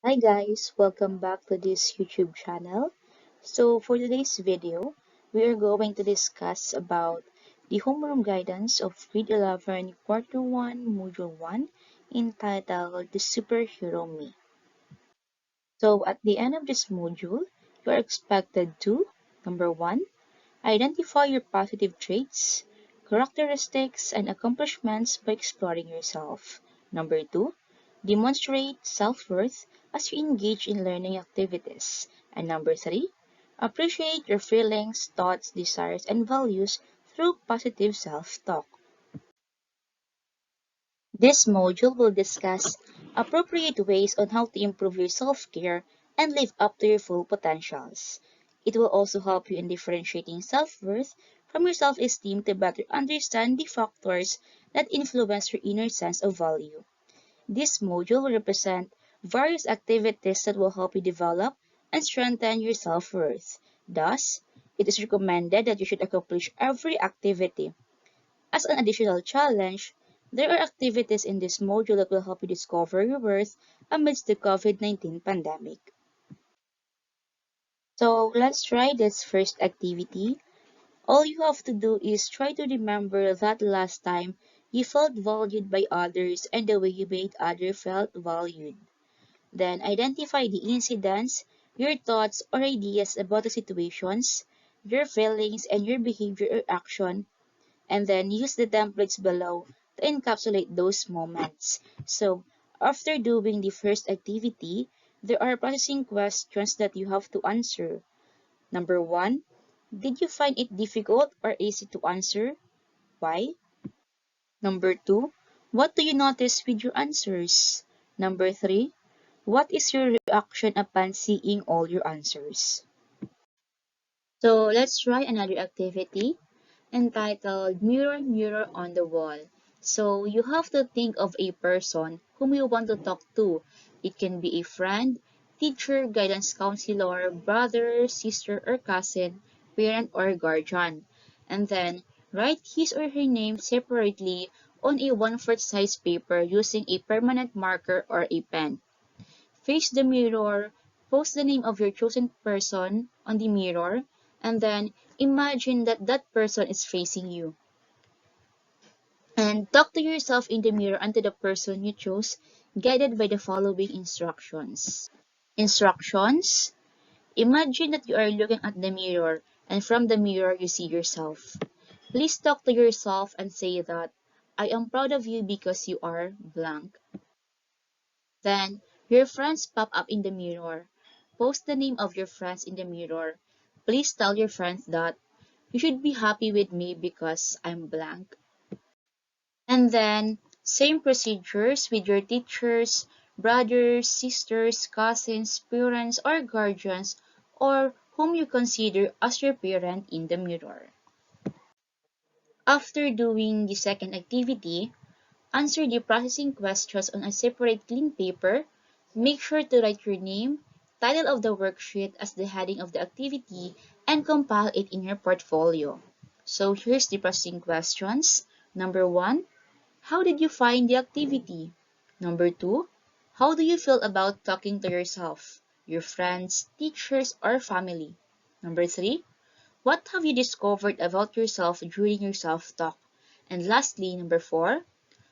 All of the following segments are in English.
Hi guys, welcome back to this YouTube channel. So for today's video, we are going to discuss about the homeroom guidance of grade 11 quarter 1 module 1 entitled The Superhero Me. So at the end of this module, you are expected to number 1, identify your positive traits, characteristics, and accomplishments by exploring yourself. Number 2, demonstrate self-worth as you engage in learning activities. And number 3, appreciate your feelings, thoughts, desires, and values through positive self-talk. This module will discuss appropriate ways on how to improve your self-care and live up to your full potentials. It will also help you in differentiating self-worth from your self-esteem to better understand the factors that influence your inner sense of value. This module will represent various activities that will help you develop and strengthen your self-worth. Thus, it is recommended that you should accomplish every activity. As an additional challenge, there are activities in this module that will help you discover your worth amidst the COVID-19 pandemic. So let's try this first activity. All you have to do is try to remember that last time you felt valued by others and the way you made others felt valued. Then identify the incidents, your thoughts or ideas about the situations, your feelings and your behavior or action, and then use the templates below to encapsulate those moments. So, after doing the first activity, there are processing questions that you have to answer. Number 1, did you find it difficult or easy to answer? Why? Number 2, what do you notice with your answers? Number 3, what is your reaction upon seeing all your answers? So let's try another activity entitled Mirror, Mirror on the Wall. So you have to think of a person whom you want to talk to. It can be a friend, teacher, guidance counselor, brother, sister or cousin, parent or guardian. And then write his or her name separately on a 1/4 size paper using a permanent marker or a pen. Face the mirror, post the name of your chosen person on the mirror, and then imagine that that person is facing you. And talk to yourself in the mirror and to the person you chose, guided by the following instructions. Instructions: imagine that you are looking at the mirror, and from the mirror you see yourself. Please talk to yourself and say that, I am proud of you because you are blank. Then, your friends pop up in the mirror. Post the name of your friends in the mirror. Please tell your friends that you should be happy with me because I'm blank. And then, same procedures with your teachers, brothers, sisters, cousins, parents, or guardians, or whom you consider as your parent in the mirror. After doing the second activity, answer the processing questions on a separate clean paper. Make sure to write your name, title of the worksheet as the heading of the activity, and compile it in your portfolio. So here's the processing questions. Number 1, how did you find the activity? Number 2, how do you feel about talking to yourself, your friends, teachers, or family? Number 3, what have you discovered about yourself during your self-talk? And lastly, number 4,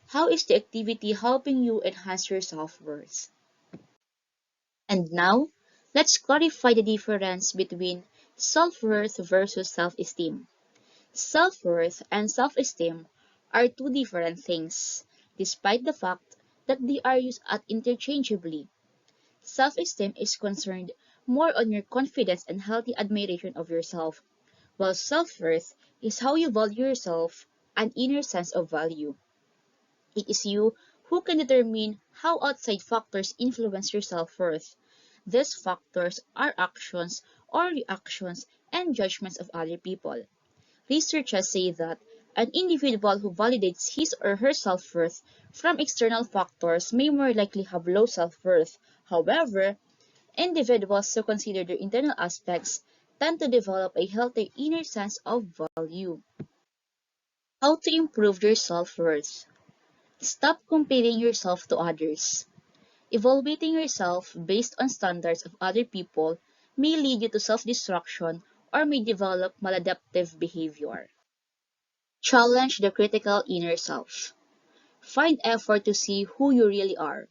how is the activity helping you enhance your self-worth? And now, let's clarify the difference between self-worth versus self-esteem. Self-worth and self-esteem are two different things, despite the fact that they are used interchangeably. Self-esteem is concerned more on your confidence and healthy admiration of yourself, while self-worth is how you value yourself, an inner sense of value. It is you who can determine how outside factors influence your self-worth. These factors are actions or reactions and judgments of other people. Researchers say that an individual who validates his or her self-worth from external factors may more likely have low self-worth. However, individuals who consider their internal aspects tend to develop a healthier inner sense of value. How to improve your self-worth? Stop comparing yourself to others. Evaluating yourself based on standards of other people may lead you to self-destruction or may develop maladaptive behavior. Challenge the critical inner self. Find effort to see who you really are.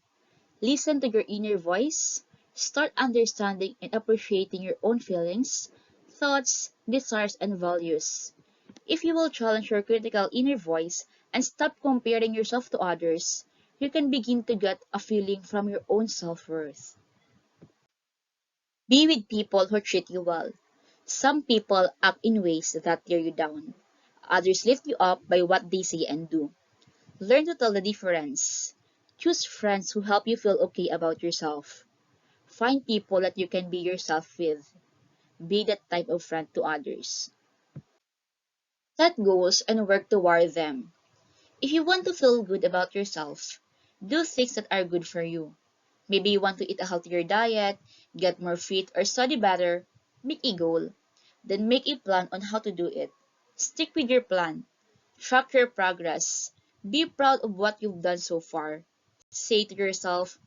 Listen to your inner voice. Start understanding and appreciating your own feelings, thoughts, desires, and values. If you will challenge your critical inner voice and stop comparing yourself to others, you can begin to get a feeling from your own self-worth. Be with people who treat you well. Some people act in ways that tear you down. Others lift you up by what they say and do. Learn to tell the difference. Choose friends who help you feel okay about yourself. Find people that you can be yourself with. Be that type of friend to others. Set goals and work toward them. If you want to feel good about yourself, do things that are good for you. Maybe you want to eat a healthier diet, get more fit, or study better. Make a goal. Then make a plan on how to do it. Stick with your plan. Track your progress. Be proud of what you've done so far. Say to yourself,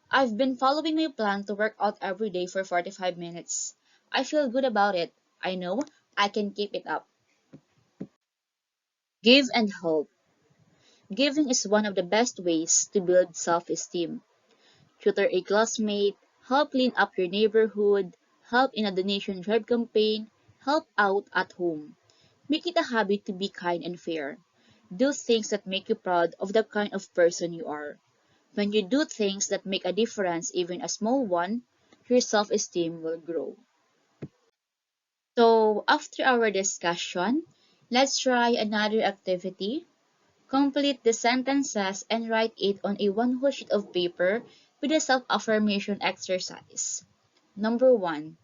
I've been following my plan to work out every day for 45 minutes. I feel good about it. I know I can keep it up. Give and help. Giving is one of the best ways to build self-esteem. Tutor a classmate, help clean up your neighborhood, help in a donation drive campaign, help out at home. Make it a habit to be kind and fair. Do things that make you proud of the kind of person you are. When you do things that make a difference, even a small one, your self-esteem will grow. So, after our discussion, let's try another activity. Complete the sentences and write it on a one whole sheet of paper with a self-affirmation exercise. Number 1.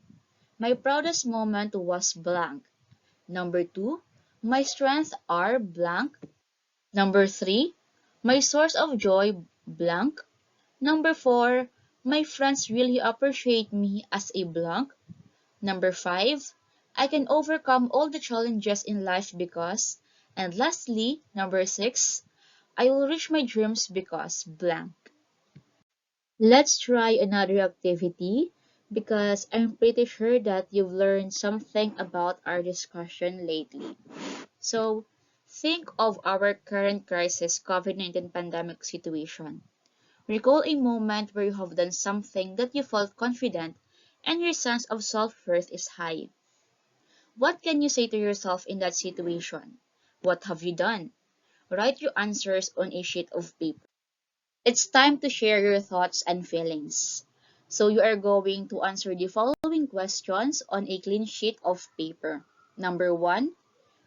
My proudest moment was blank. Number 2. My strengths are blank. Number 3. My source of joy blank. Number 4. My friends really appreciate me as a blank. Number 5. I can overcome all the challenges in life because. And lastly, number 6. I will reach my dreams because blank. Let's try another activity because I'm pretty sure that you've learned something about our discussion lately. So, think of our current crisis COVID-19 pandemic situation. Recall a moment where you have done something that you felt confident and your sense of self-worth is high. What can you say to yourself in that situation? What have you done? Write your answers on a sheet of paper. It's time to share your thoughts and feelings. So you are going to answer the following questions on a clean sheet of paper. Number 1,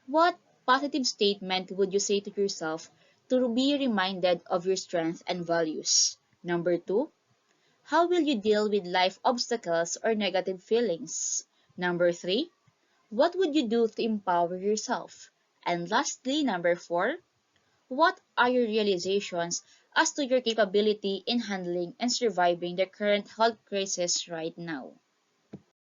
what positive statement would you say to yourself to be reminded of your strengths and values? Number 2, how will you deal with life obstacles or negative feelings? Number 3, what would you do to empower yourself? And lastly, number 4, what are your realizations as to your capability in handling and surviving the current health crisis right now?